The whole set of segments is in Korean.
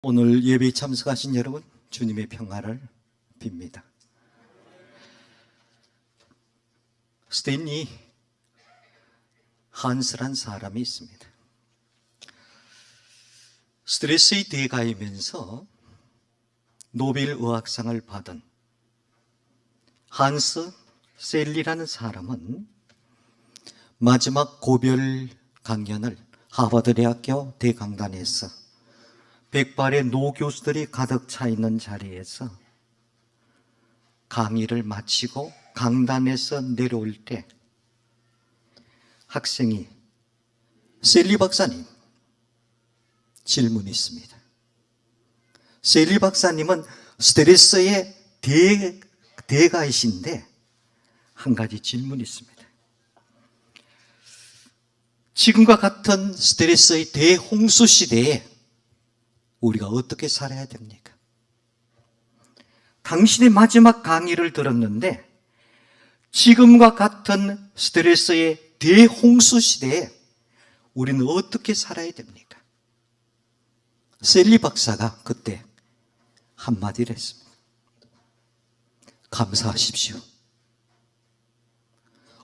오늘 예배에 참석하신 여러분, 주님의 평화를 빕니다. 스탠리 한스란 사람이 있습니다. 스트레스의 대가이면서 노벨 의학상을 받은 한스 셀리라는 사람은 마지막 고별 강연을 하버드 대학교 대강단에서 백발의 노교수들이 가득 차 있는 자리에서 강의를 마치고 강단에서 내려올 때 학생이 셀리 박사님, 질문이 있습니다. 셀리 박사님은 스트레스의 대가이신데 한 가지 질문이 있습니다. 지금과 같은 스트레스의 대홍수 시대에 우리가 어떻게 살아야 됩니까? 당신의 마지막 강의를 들었는데 지금과 같은 스트레스의 대홍수 시대에 우리는 어떻게 살아야 됩니까? 셀리 박사가 그때 한마디를 했습니다. 감사하십시오.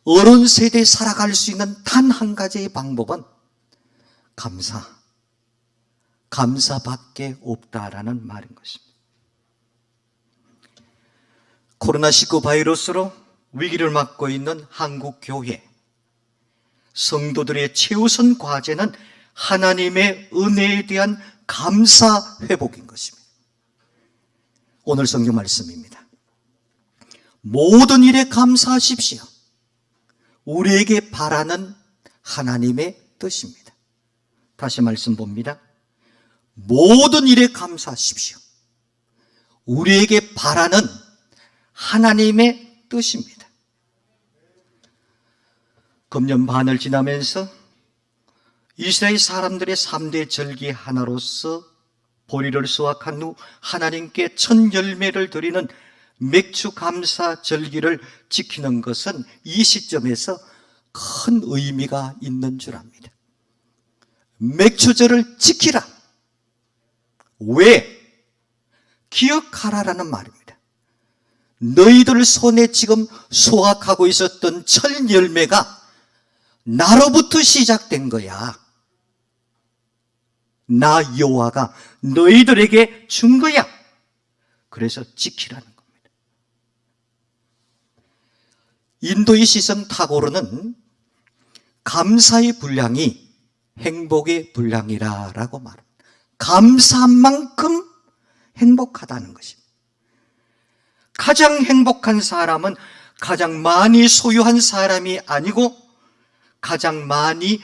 어른 세대에 살아갈 수 있는 단 한 가지의 방법은 감사밖에 없다라는 말인 것입니다. 코로나19 바이러스로 위기를 맞고 있는 한국 교회, 성도들의 최우선 과제는 하나님의 은혜에 대한 감사 회복인 것입니다. 오늘 성경 말씀입니다. 모든 일에 감사하십시오. 우리에게 바라는 하나님의 뜻입니다. 다시 말씀 봅니다. 모든 일에 감사하십시오. 우리에게 바라는 하나님의 뜻입니다. 금년 반을 지나면서 이스라엘 사람들의 3대 절기 하나로서 보리를 수확한 후 하나님께 첫 열매를 드리는 맥주 감사 절기를 지키는 것은 이 시점에서 큰 의미가 있는 줄 압니다. 맥주절을 지키라. 왜? 기억하라라는 말입니다. 너희들 손에 지금 수확하고 있었던 첫 열매가 나로부터 시작된 거야. 나 여호와가 너희들에게 준 거야. 그래서 지키라는 겁니다. 인도의 시성 타고르는 감사의 분량이 행복의 분량이라고 말합니다. 감사한 만큼 행복하다는 것입니다. 가장 행복한 사람은 가장 많이 소유한 사람이 아니고 가장 많이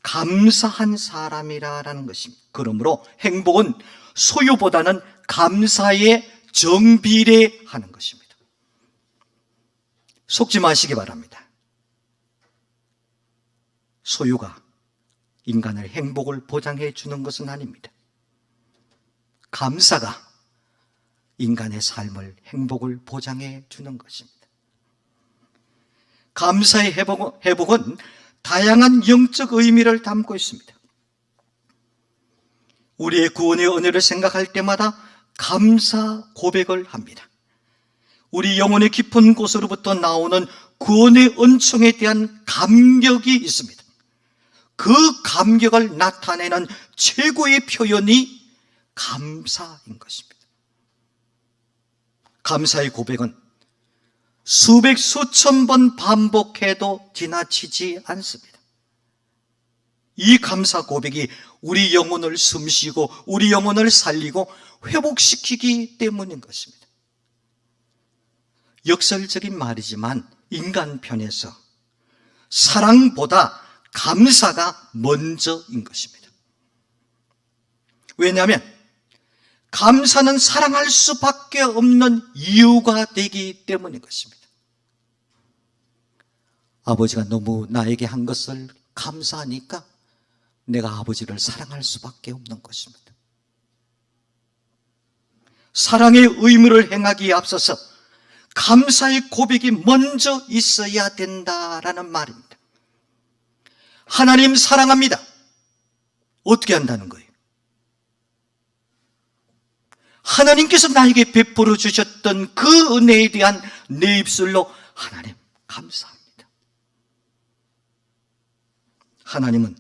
감사한 사람이라는 것입니다. 그러므로 행복은 소유보다는 감사에 정비례하는 것입니다. 속지 마시기 바랍니다. 소유가 인간의 행복을 보장해 주는 것은 아닙니다. 감사가 인간의 삶을, 행복을 보장해 주는 것입니다. 감사의 회복은 다양한 영적 의미를 담고 있습니다. 우리의 구원의 은혜를 생각할 때마다 감사 고백을 합니다. 우리 영혼의 깊은 곳으로부터 나오는 구원의 은총에 대한 감격이 있습니다. 그 감격을 나타내는 최고의 표현이 감사인 것입니다. 감사의 고백은 수백 수천 번 반복해도 지나치지 않습니다. 이 감사 고백이 우리 영혼을 숨쉬고 우리 영혼을 살리고 회복시키기 때문인 것입니다. 역설적인 말이지만 인간 편에서 사랑보다 감사가 먼저인 것입니다. 왜냐하면 감사는 사랑할 수밖에 없는 이유가 되기 때문인 것입니다. 아버지가 너무 나에게 한 것을 감사하니까 내가 아버지를 사랑할 수밖에 없는 것입니다. 사랑의 의무를 행하기에 앞서서 감사의 고백이 먼저 있어야 된다라는 말입니다. 하나님 사랑합니다. 어떻게 한다는 거예요? 하나님께서 나에게 베풀어 주셨던 그 은혜에 대한 내 입술로 하나님 감사합니다. 하나님은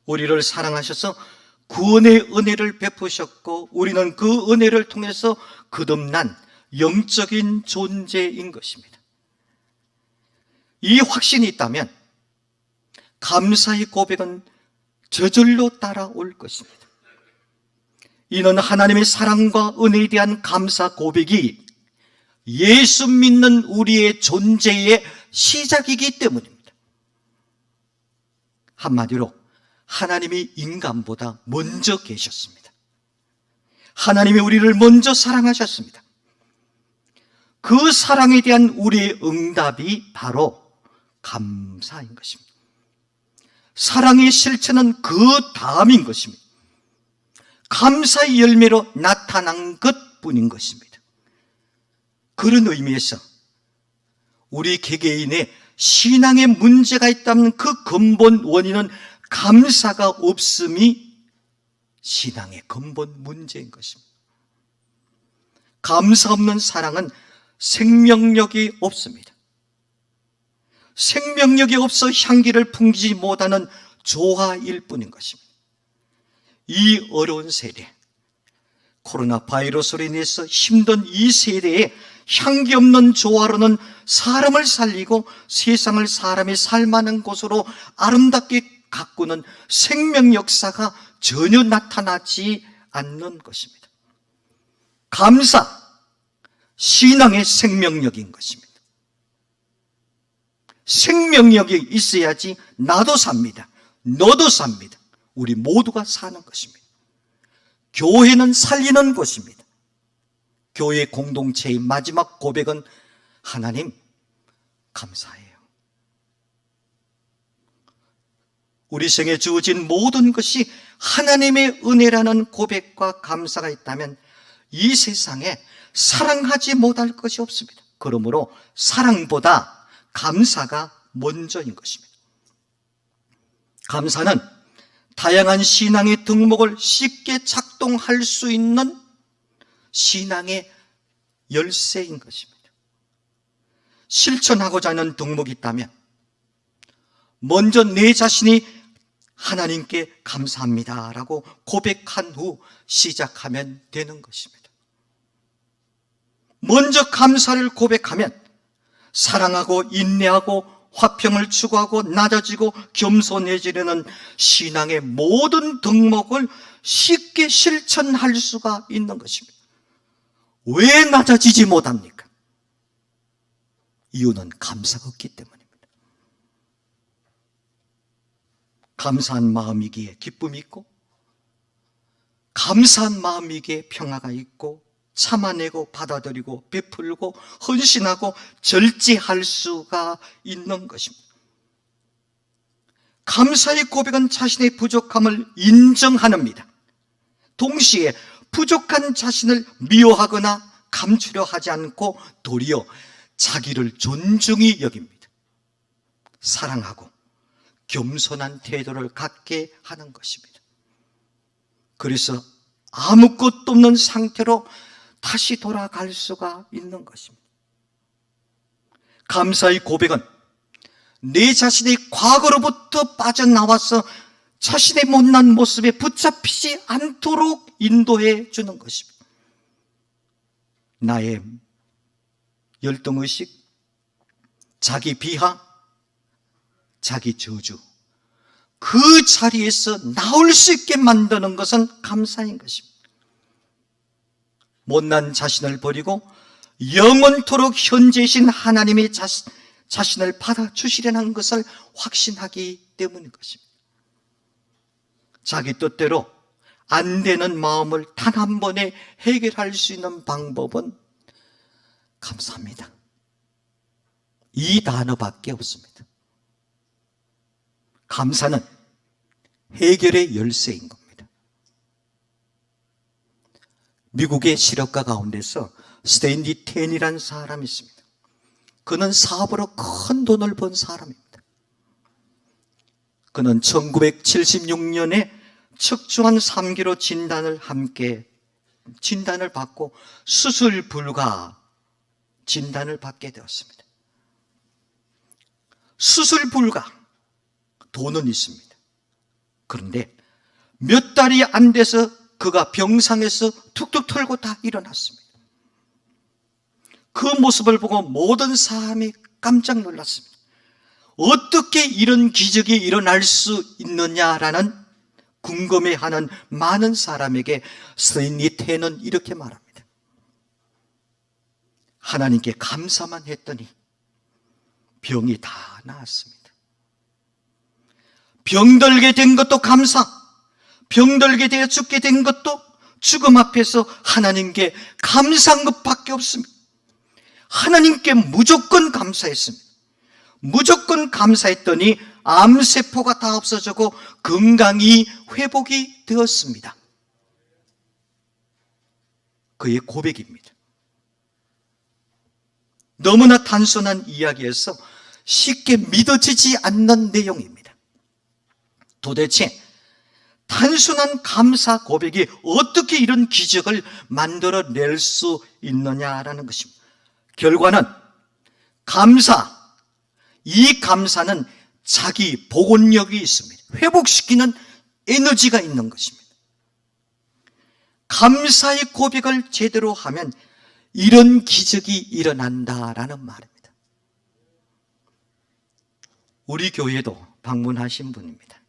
우리를 사랑하셔서 구원의 은혜를 베푸셨고 우리는 그 은혜를 통해서 거듭난 영적인 존재인 것입니다. 이 확신이 있다면 감사의 고백은 저절로 따라올 것입니다. 이는 하나님의 사랑과 은혜에 대한 감사 고백이 예수 믿는 우리의 존재의 시작이기 때문입니다. 한마디로 하나님이 인간보다 먼저 계셨습니다. 하나님이 우리를 먼저 사랑하셨습니다. 그 사랑에 대한 우리의 응답이 바로 감사인 것입니다. 사랑의 실체는 그 다음인 것입니다. 감사의 열매로 나타난 것뿐인 것입니다. 그런 의미에서 우리 개개인의 신앙에 문제가 있다면 그 근본 원인은 감사가 없음이 신앙의 근본 문제인 것입니다. 감사 없는 사랑은 생명력이 없습니다. 생명력이 없어 향기를 풍기지 못하는 조화일 뿐인 것입니다. 이 어려운 세대, 코로나 바이러스로 인해서 힘든 이 세대에 향기 없는 조화로는 사람을 살리고 세상을 사람이 살만한 곳으로 아름답게 가꾸는 생명 역사가 전혀 나타나지 않는 것입니다. 감사, 신앙의 생명력인 것입니다. 생명력이 있어야지 나도 삽니다. 너도 삽니다. 우리 모두가 사는 것입니다. 교회는 살리는 곳입니다. 교회 공동체의 마지막 고백은 하나님 감사해요. 우리 생에 주어진 모든 것이 하나님의 은혜라는 고백과 감사가 있다면 이 세상에 사랑하지 못할 것이 없습니다. 그러므로 사랑보다 감사가 먼저인 것입니다. 감사는 다양한 신앙의 덕목을 쉽게 작동할 수 있는 신앙의 열쇠인 것입니다. 실천하고자 하는 덕목이 있다면 먼저 내 자신이 하나님께 감사합니다라고 고백한 후 시작하면 되는 것입니다. 먼저 감사를 고백하면 사랑하고 인내하고 화평을 추구하고 낮아지고 겸손해지려는 신앙의 모든 덕목을 쉽게 실천할 수가 있는 것입니다. 왜 낮아지지 못합니까? 이유는 감사가 없기 때문입니다. 감사한 마음이기에 기쁨이 있고, 감사한 마음이기에 평화가 있고, 참아내고 받아들이고 베풀고 헌신하고 절제할 수가 있는 것입니다. 감사의 고백은 자신의 부족함을 인정합니다. 동시에 부족한 자신을 미워하거나 감추려 하지 않고 도리어 자기를 존중히 여깁니다. 사랑하고 겸손한 태도를 갖게 하는 것입니다. 그래서 아무것도 없는 상태로 다시 돌아갈 수가 있는 것입니다. 감사의 고백은 내 자신의 과거로부터 빠져나와서 자신의 못난 모습에 붙잡히지 않도록 인도해 주는 것입니다. 나의 열등의식, 자기 비하, 자기 저주, 그 자리에서 나올 수 있게 만드는 것은 감사인 것입니다. 못난 자신을 버리고 영원토록 현재이신 하나님의 자신을 받아주시려는 것을 확신하기 때문인 것입니다. 자기 뜻대로 안 되는 마음을 단 한 번에 해결할 수 있는 방법은 감사합니다. 이 단어밖에 없습니다. 감사는 해결의 열쇠인 겁니다. 미국의 실업가 가운데서 스탠리 텐이라는 사람이 있습니다. 그는 사업으로 큰 돈을 번 사람입니다. 그는 1976년에 척추관 3기로 진단을 함께 진단을 받고 수술 불가 진단을 받게 되었습니다. 수술 불가, 돈은 있습니다. 그런데 몇 달이 안 돼서 그가 병상에서 툭툭 털고 다 일어났습니다. 그 모습을 보고 모든 사람이 깜짝 놀랐습니다. 어떻게 이런 기적이 일어날 수 있느냐라는 궁금해하는 많은 사람에게 스님 니테는 이렇게 말합니다. 하나님께 감사만 했더니 병이 다 나았습니다. 병들게 된 것도 감사, 병들게 되어 죽게 된 것도 죽음 앞에서 하나님께 감사한 것밖에 없습니다. 하나님께 무조건 감사했습니다. 무조건 감사했더니 암세포가 다 없어지고 건강이 회복이 되었습니다. 그의 고백입니다. 너무나 단순한 이야기에서 쉽게 믿어지지 않는 내용입니다. 도대체 단순한 감사 고백이 어떻게 이런 기적을 만들어낼 수 있느냐라는 것입니다. 결과는 이 감사는 자기 복원력이 있습니다. 회복시키는 에너지가 있는 것입니다. 감사의 고백을 제대로 하면 이런 기적이 일어난다라는 말입니다. 우리 교회도 방문하신 분입니다.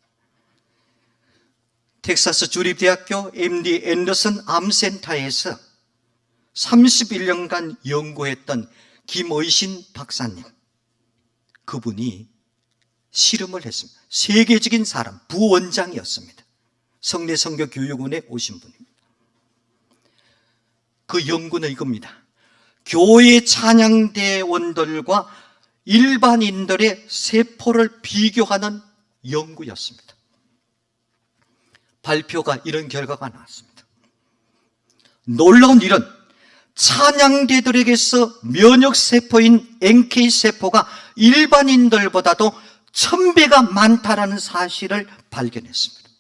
텍사스 주립대학교 MD 앤더슨 암센터에서 31년간 연구했던 김의신 박사님, 그분이 실험을 했습니다. 세계적인 사람, 부원장이었습니다. 성례선교교육원에 오신 분입니다. 그 연구는 이겁니다. 교회 찬양대원들과 일반인들의 세포를 비교하는 연구였습니다. 발표가 이런 결과가 나왔습니다. 놀라운 일은 찬양대들에게서 면역세포인 NK세포가 일반인들보다도 1000배가 많다라는 사실을 발견했습니다.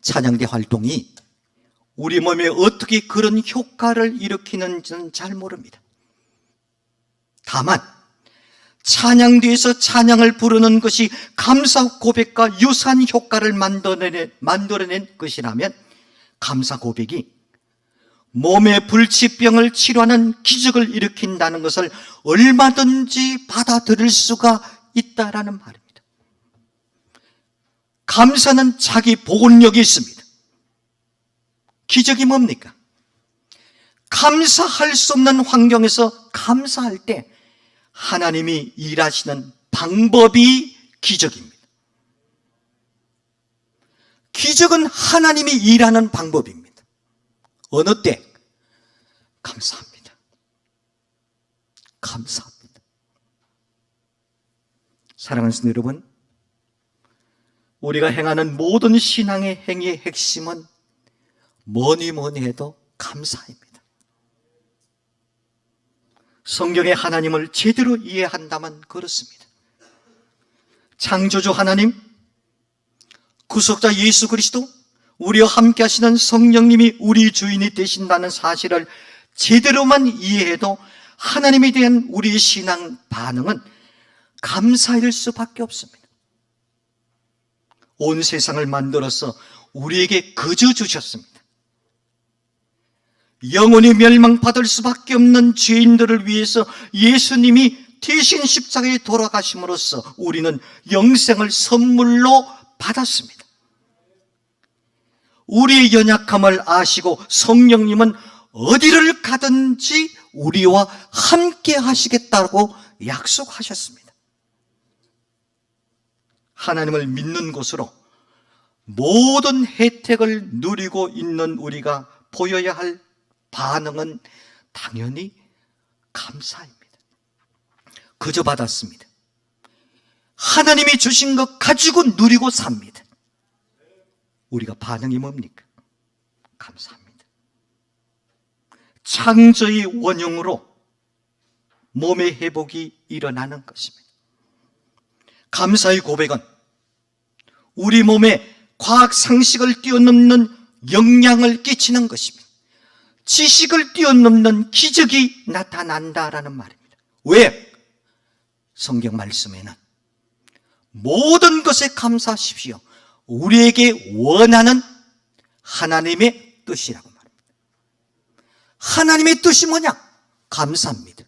찬양대 활동이 우리 몸에 어떻게 그런 효과를 일으키는지는 잘 모릅니다. 다만 찬양대에서 찬양을 부르는 것이 감사 고백과 유사한 효과를 만들어낸 것이라면 감사 고백이 몸의 불치병을 치료하는 기적을 일으킨다는 것을 얼마든지 받아들일 수가 있다라는 말입니다. 감사는 자기 복원력이 있습니다. 기적이 뭡니까? 감사할 수 없는 환경에서 감사할 때 하나님이 일하시는 방법이 기적입니다. 기적은 하나님이 일하는 방법입니다. 어느 때? 감사합니다. 감사합니다. 사랑하는 성도 여러분, 우리가 행하는 모든 신앙의 행위의 핵심은 뭐니 해도 감사입니다. 성경의 하나님을 제대로 이해한다면 그렇습니다. 창조주 하나님, 구속자 예수 그리스도, 우리와 함께 하시는 성령님이 우리 주인이 되신다는 사실을 제대로만 이해해도 하나님에 대한 우리의 신앙 반응은 감사일 수밖에 없습니다. 온 세상을 만들어서 우리에게 거저 주셨습니다. 영원히 멸망받을 수밖에 없는 죄인들을 위해서 예수님이 대신 십자가에 돌아가심으로써 우리는 영생을 선물로 받았습니다. 우리의 연약함을 아시고 성령님은 어디를 가든지 우리와 함께 하시겠다고 약속하셨습니다. 하나님을 믿는 것으로 모든 혜택을 누리고 있는 우리가 보여야 할 반응은 당연히 감사입니다. 그저 받았습니다. 하나님이 주신 것 가지고 누리고 삽니다. 우리가 반응이 뭡니까? 감사합니다. 창조의 원형으로 몸의 회복이 일어나는 것입니다. 감사의 고백은 우리 몸에 과학 상식을 뛰어넘는 영향을 끼치는 것입니다. 지식을 뛰어넘는 기적이 나타난다라는 말입니다. 왜? 성경 말씀에는 모든 것에 감사하십시오, 우리에게 원하는 하나님의 뜻이라고 말합니다. 하나님의 뜻이 뭐냐? 감사합니다.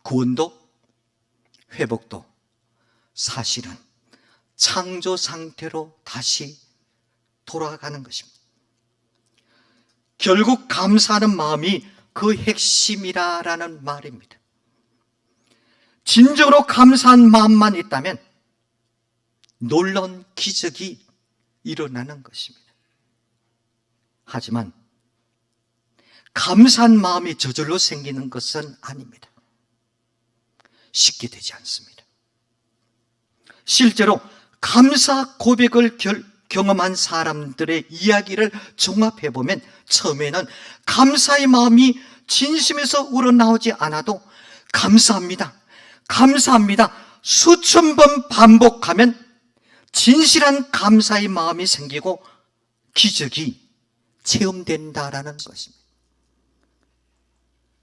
구원도 회복도 사실은 창조 상태로 다시 돌아가는 것입니다. 결국 감사하는 마음이 그 핵심이라는 말입니다. 진정으로 감사한 마음만 있다면 놀라운 기적이 일어나는 것입니다. 하지만 감사한 마음이 저절로 생기는 것은 아닙니다. 쉽게 되지 않습니다. 실제로 감사 고백을 경험한 사람들의 이야기를 종합해보면 처음에는 감사의 마음이 진심에서 우러나오지 않아도 감사합니다, 감사합니다 수천 번 반복하면 진실한 감사의 마음이 생기고 기적이 체험된다라는 것입니다.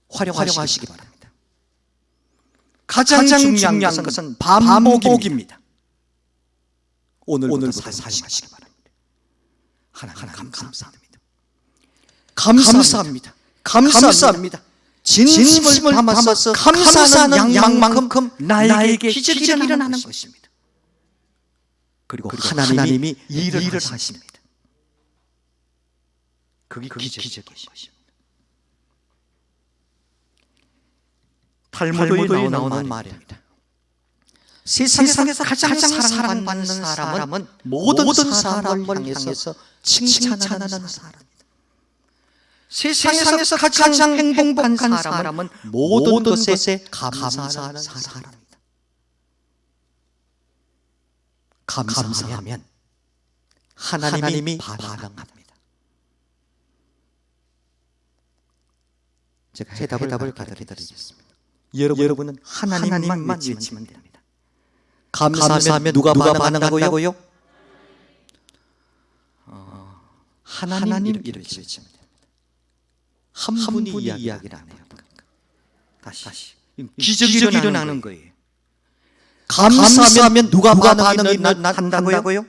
활용하시기 바랍니다. 가장 중요한 것은 반복입니다. 오늘부터 사용하시기 바랍니다. 하나님 감사합니다. 감사합니다. 감사합니다. 진심을 담아서 감사하는 양만큼 나에게 기적이 일어나는 것입니다. 그리고 하나님이 일을 하십니다. 그게 기적인 것입니다. 탈무드에 나오는 말입니다. 세상에서 가장 사랑받는 사람은 모든 사람을 향해서 칭찬하는 사람입니다. 세상에서 가장 행복한 사람은 모든 것에 감사하는 사람입니다. 감사하면 하나님이 반응합니다. 제가 해답을 가르쳐드리겠습니다. 여러분은 하나님만 외치면 됩니다. 감사하면 누가 반응한다고요? 하나님 이렇게 외치면 됩니다. 한 분이 이야기를 안 해요. 다시 기적이 일어나는 거예요. 감사하면 누가 반응한다고요?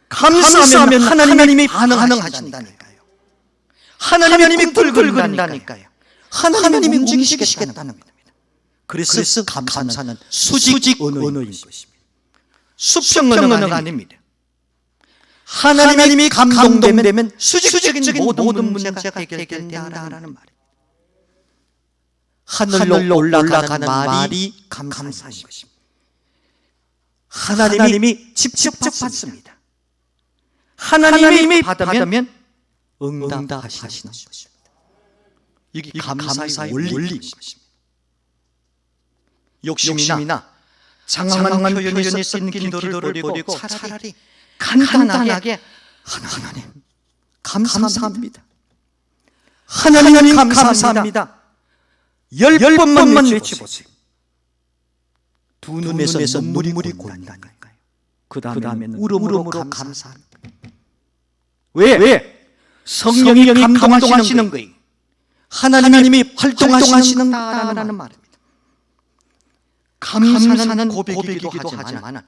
감사하면 하나님이 반응하신다니까요. 하나님이 꿀꿀거린다니까요. 하나님이 움직이시겠다는 겁니다. 그래서 감사는 수직 언어인 것입니다. 수평 언어가 아닙니다. 하나님이 감동되면 수직적인 모든 문제가 해결된다라는 말입니다. 하늘로 올라가는 말이 감사인 것입니다. 하나님이 직접 받습니다. 하나님이 받으면 응답하시는 것입니다. 이게 감사의 원리인 것입니다. 욕심이나 장황한 표현이 섞인 기도를 버리고 차라리 간단하게 하나님 감사합니다, 하나님 감사합니다 10번만 외쳐보세요. 두 눈에서 눈물이 고인다니까요. 그 다음에는 울음으로 감사합니다. 왜? 성령이 감동하시는 거예요. 하나님이 활동하시는다라는 말입니다. 감사는 고백이기도 하지만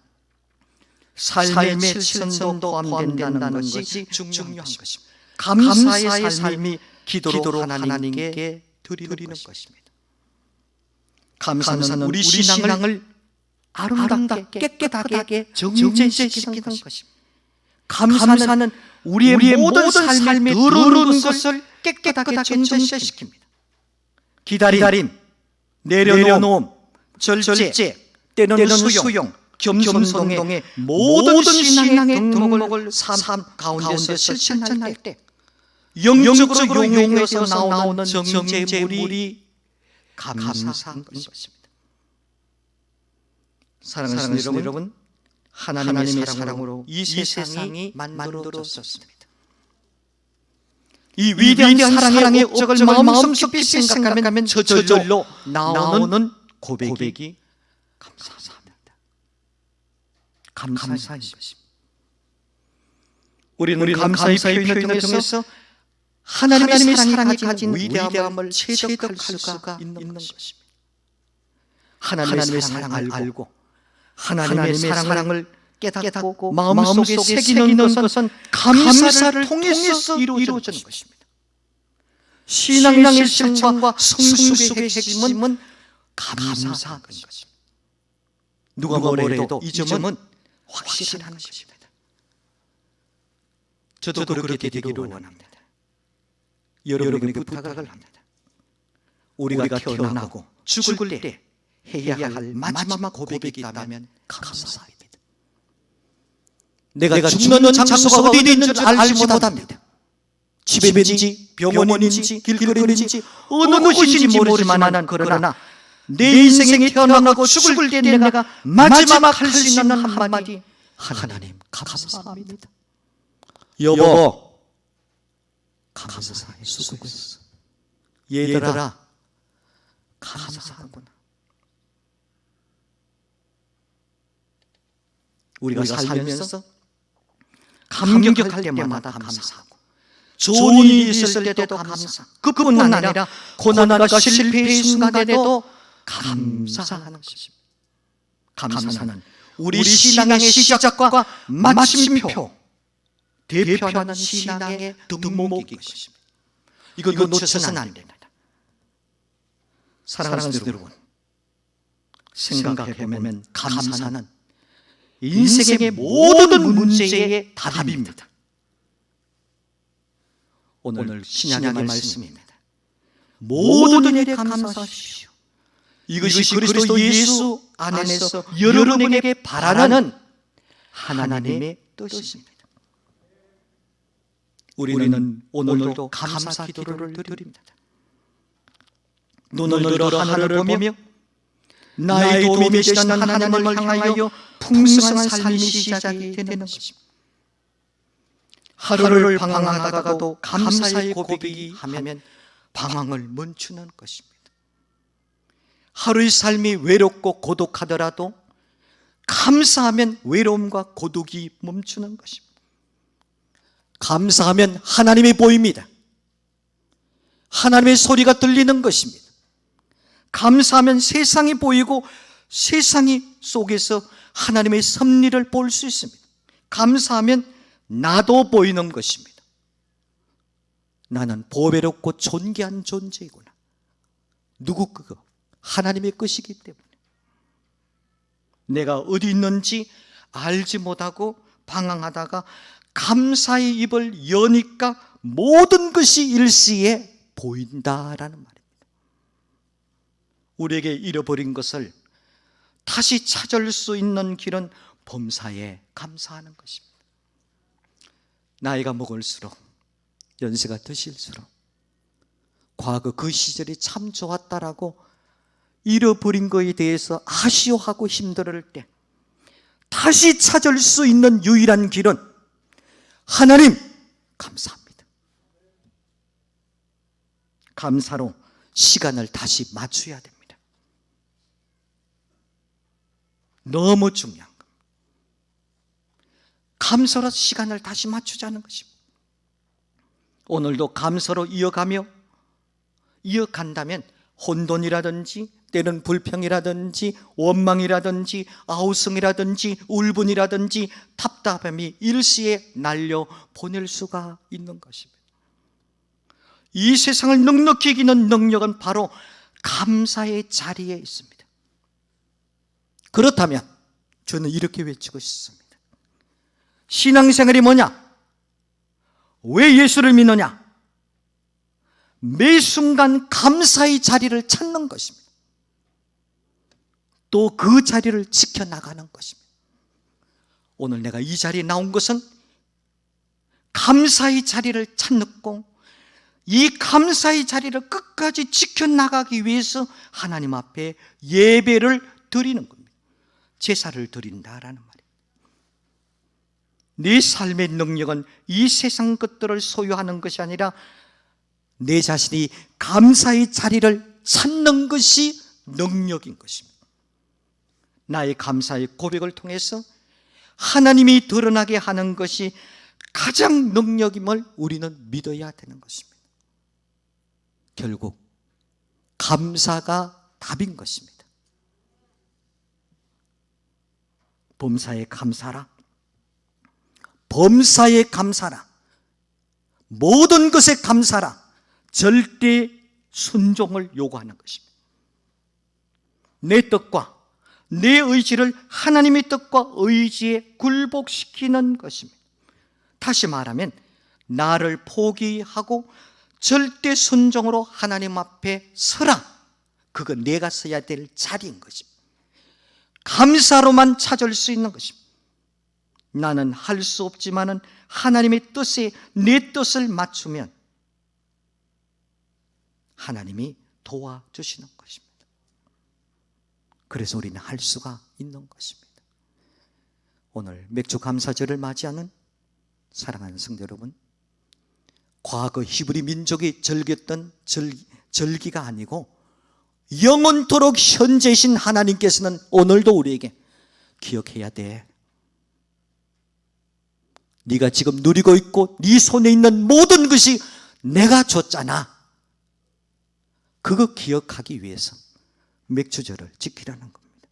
삶의 실천도 포함된다는 것이 중요한 것입니다. 감사의 삶이 기도로 하나님께 드리는 것입니다. 감사는 우리 신앙을 아름답게 깨끗하게 정제시키는 것입니다. 감사는 우리의 모든 삶의 더러운 것을 깨끗하게 정제시킵니다. 기다림, 내려놓음, 절제, 때로는 수용, 겸손동의 모든 신앙의 덕목을 삶 가운데서 실천할 때 영적으로 용에서 나오는 정제물이 감사한 것입니다. 사랑하는 여러분, 하나님의 사랑으로 이 세상이 만들어졌습니다. 이 위대한 사랑의 업적을 마음 깊이 생각하면 저절로 나오는 고백이 감사합니다. 감사인 것입니다. 우리는 감사의 표현을 통해서 하나님의 사랑이 가진 위대함을 체득할 수가 있는 것입니다. 하나님의 사랑을 알고 하나님의 사랑을 깨닫고 마음속에 새기는 것은 감사를 통해서 이루어지는 것입니다. 신앙의 실천과 성숙의 핵심은 감사하는 것입니다. 누가 뭐래도 이 점은 확실한 것입니다. 저도 그렇게 되기를 원합니다. 여러분에게 부탁을 합니다. 우리가 태어나고 죽을 때 해야 할 마지막 고백이 있다면 감사입니다. 내가 죽는 장소가 어디 있는 줄 알지 못합니다. 집인지 병원인지 길거리인지 어느 곳인지 모르지만 그러나 내 인생에 태어나고 죽을 때 내가 마지막 할 수 있는 한마디, 하나님 감사합니다. 여보 감사해, 수고했어. 얘들아 감사하구나. 우리가 살면서 감격할 때마다 감사하고 좋은 일이 있을 때도 감사하고 그뿐 아니라 고난과 실패의 순간에도 감사하는 것입니다. 감사는 우리 신앙의 시작과 마침표, 대표하는 신앙의 덕목인 것입니다. 이거 놓쳐서는 안 됩니다. 사랑하는 여러분, 생각해보면 감사는 인생의 모든 문제의 답입니다. 오늘 신약의 말씀입니다. 모든 일에 감사하십시오. 이것이 그리스도 예수 안에서 여러분에게 바라는 하나님의 뜻입니다. 우리는 오늘도 감사 기도를 드립니다. 눈을 들어 하늘을 보며 나의 도움이 되시는 하나님을 향하여 풍성한 삶이 시작이 되는 것입니다. 하루를 방황하다가도 감사의 고백이 하면 방황을 멈추는 것입니다. 하루의 삶이 외롭고 고독하더라도 감사하면 외로움과 고독이 멈추는 것입니다. 감사하면 하나님이 보입니다. 하나님의 소리가 들리는 것입니다. 감사하면 세상이 보이고 세상이 속에서 하나님의 섭리를 볼 수 있습니다. 감사하면 나도 보이는 것입니다. 나는 보배롭고 존귀한 존재이구나. 누구 그거? 하나님의 것이기 때문에 내가 어디 있는지 알지 못하고 방황하다가 감사의 입을 여니까 모든 것이 일시에 보인다라는 말입니다. 우리에게 잃어버린 것을 다시 찾을 수 있는 길은 범사에 감사하는 것입니다. 나이가 먹을수록 연세가 드실수록 과거 그 시절이 참 좋았다라고 잃어버린 것에 대해서 아쉬워하고 힘들을 때 다시 찾을 수 있는 유일한 길은 하나님 감사합니다. 감사로 시간을 다시 맞춰야 됩니다. 너무 중요한 겁니다. 감사로 시간을 다시 맞추자는 것입니다. 오늘도 감사로 이어간다면 혼돈이라든지 때는 불평이라든지 원망이라든지 아우성이라든지 울분이라든지 답답함이 일시에 날려 보낼 수가 있는 것입니다. 이 세상을 넉넉히 이기는 능력은 바로 감사의 자리에 있습니다. 그렇다면 저는 이렇게 외치고 싶습니다. 신앙생활이 뭐냐? 왜 예수를 믿느냐? 매 순간 감사의 자리를 찾는 것입니다. 또 그 자리를 지켜나가는 것입니다. 오늘 내가 이 자리에 나온 것은 감사의 자리를 찾고 이 감사의 자리를 끝까지 지켜나가기 위해서 하나님 앞에 예배를 드리는 겁니다. 제사를 드린다라는 말이에요. 네 삶의 능력은 이 세상 것들을 소유하는 것이 아니라 내 자신이 감사의 자리를 찾는 것이 능력인 것입니다. 나의 감사의 고백을 통해서 하나님이 드러나게 하는 것이 가장 능력임을 우리는 믿어야 되는 것입니다. 결국 감사가 답인 것입니다. 범사에 감사라, 범사에 감사라, 모든 것에 감사라, 절대 순종을 요구하는 것입니다. 내 뜻과 내 의지를 하나님의 뜻과 의지에 굴복시키는 것입니다. 다시 말하면 나를 포기하고 절대 순종으로 하나님 앞에 서라. 그건 내가 서야 될 자리인 것입니다. 감사로만 찾을 수 있는 것입니다. 나는 할 수 없지만은 하나님의 뜻에 내 뜻을 맞추면 하나님이 도와주시는 것입니다. 그래서 우리는 할 수가 있는 것입니다. 오늘 맥주 감사절을 맞이하는 사랑하는 성도 여러분, 과거 히브리 민족이 즐겼던 절기가 아니고 영원토록 현재이신 하나님께서는 오늘도 우리에게 기억해야 돼. 네가 지금 누리고 있고 네 손에 있는 모든 것이 내가 줬잖아. 그거 기억하기 위해서 맥주절을 지키라는 겁니다.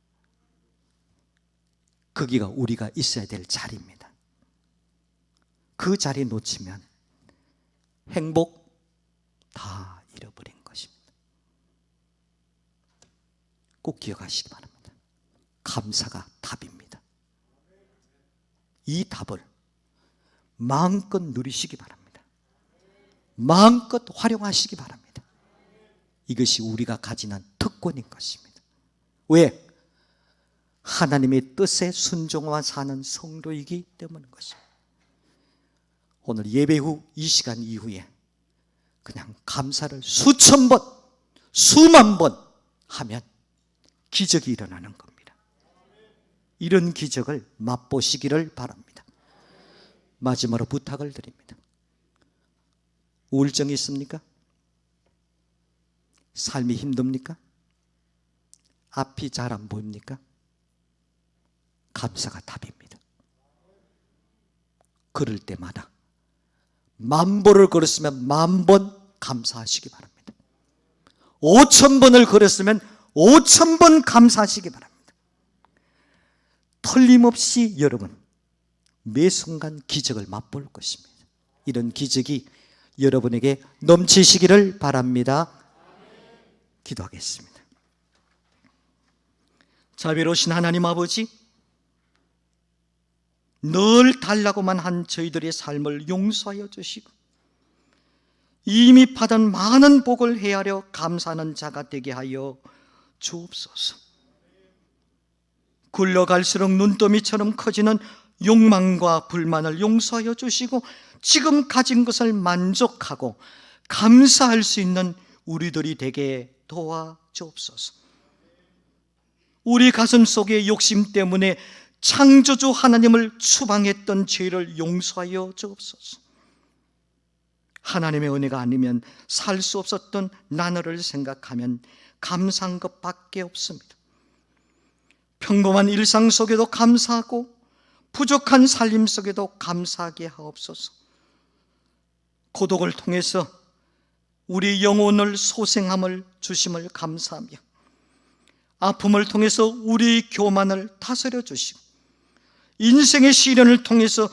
거기가 우리가 있어야 될 자리입니다. 그 자리 놓치면 행복 다 잃어버린 것입니다. 꼭 기억하시기 바랍니다. 감사가 답입니다. 이 답을 마음껏 누리시기 바랍니다. 마음껏 활용하시기 바랍니다. 이것이 우리가 가지는 특권인 것입니다. 왜? 하나님의 뜻에 순종하며 사는 성도이기 때문인 것입니다. 오늘 예배 후 이 시간 이후에 그냥 감사를 수천 번, 수만 번 하면 기적이 일어나는 겁니다. 이런 기적을 맛보시기를 바랍니다. 마지막으로 부탁을 드립니다. 우울증이 있습니까? 삶이 힘듭니까? 앞이 잘 안 보입니까? 감사가 답입니다. 그럴 때마다 10,000보를 걸었으면 10,000번 감사하시기 바랍니다. 5,000번을 걸었으면 5,000번 감사하시기 바랍니다. 틀림없이 여러분 매 순간 기적을 맛볼 것입니다. 이런 기적이 여러분에게 넘치시기를 바랍니다. 기도하겠습니다. 자비로우신 하나님 아버지, 늘 달라고만 한 저희들의 삶을 용서하여 주시고 이미 받은 많은 복을 헤아려 감사하는 자가 되게 하여 주옵소서. 굴러갈수록 눈더미처럼 커지는 욕망과 불만을 용서하여 주시고 지금 가진 것을 만족하고 감사할 수 있는 우리들이 되게 도와주옵소서. 우리 가슴 속의 욕심 때문에 창조주 하나님을 추방했던 죄를 용서하여 주옵소서. 하나님의 은혜가 아니면 살 수 없었던 나날을 생각하면 감사한 것밖에 없습니다. 평범한 일상 속에도 감사하고 부족한 삶 속에도 감사하게 하옵소서. 고독을 통해서 우리 영혼을 소생함을 주심을 감사하며 아픔을 통해서 우리 교만을 다스려 주시고 인생의 시련을 통해서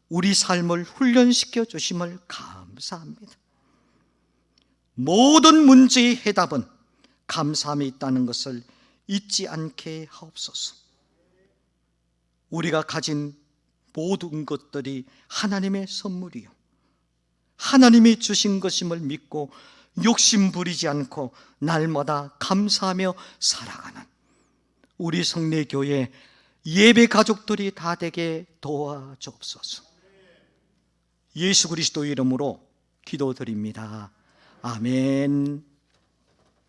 우리 삶을 훈련시켜 주심을 감사합니다. 모든 문제의 해답은 감사함이 있다는 것을 잊지 않게 하옵소서. 우리가 가진 모든 것들이 하나님의 선물이요 하나님이 주신 것임을 믿고 욕심 부리지 않고 날마다 감사하며 살아가는 우리 성례교회 예배 가족들이 다 되게 도와주옵소서. 예수 그리스도 이름으로 기도드립니다. 아멘.